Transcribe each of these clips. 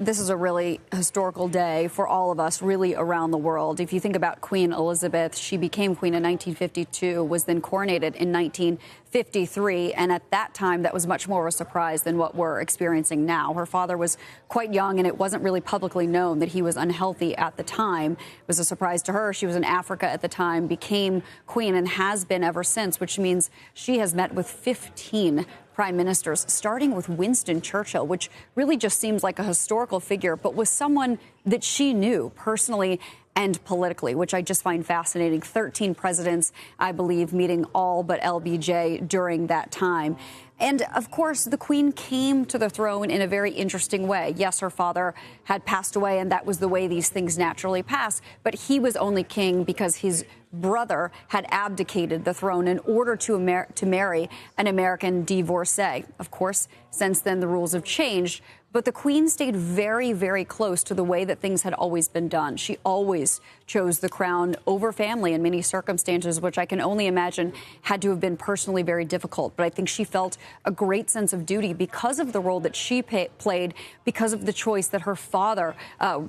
This is a really historical day for all of us, really around the world. If you think about Queen Elizabeth, she became queen in 1952, was then coronated in 1953. And at that time, that was much more of a surprise than what we're experiencing now. Her father was quite young, and it wasn't really publicly known that he was unhealthy at the time. It was a surprise to her. She was in Africa at the time, became queen, and has been ever since, which means she has met with 15 prime ministers, starting with Winston Churchill, which really just seems like a historical figure, but was someone that she knew personally and politically, which I just find fascinating. 13 presidents, I believe, meeting all but LBJ during that time. And of course, the Queen came to the throne in a very interesting way. Yes, her father had passed away, and that was the way these things naturally pass. But he was only king because his brother had abdicated the throne in order to marry an American divorcee. Of course, since then, the rules have changed. But the Queen stayed very, very close to the way that things had always been done. She always chose the crown over family in many circumstances, which I can only imagine had to have been personally very difficult. But I think she felt a great sense of duty because of the role that she played, because of the choice that her father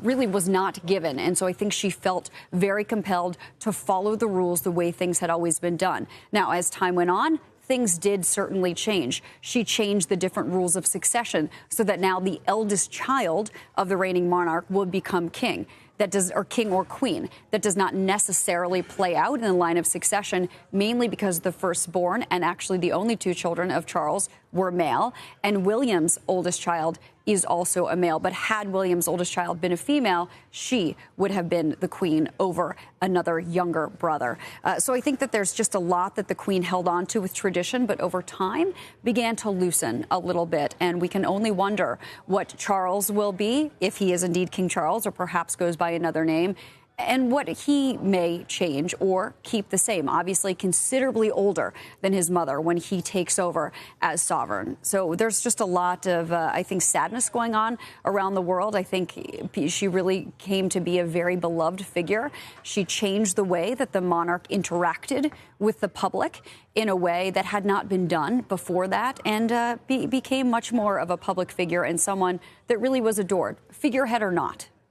really was not given. And so I think she felt very compelled to follow the rules the way things had always been done. Now, as time went on, things did certainly change. She changed the different rules of succession so that now the eldest child of the reigning monarch would become king. Or king or queen. That does not necessarily play out in the line of succession, mainly because the firstborn and actually the only two children of Charles were male, and William's oldest child is also a male. But had William's oldest child been a female, she would have been the queen over another younger brother. So I think that there's just a lot that the Queen held on to with tradition, but over time began to loosen a little bit. And we can only wonder what Charles will be, if he is indeed King Charles, or perhaps goes by another name, and what he may change or keep the same. Obviously, considerably older than his mother when he takes over as sovereign. So there's just a lot of, I think, sadness going on around the world. I think she really came to be a very beloved figure. She changed the way that the monarch interacted with the public in a way that had not been done before that, and became much more of a public figure and someone that really was adored, figurehead or not.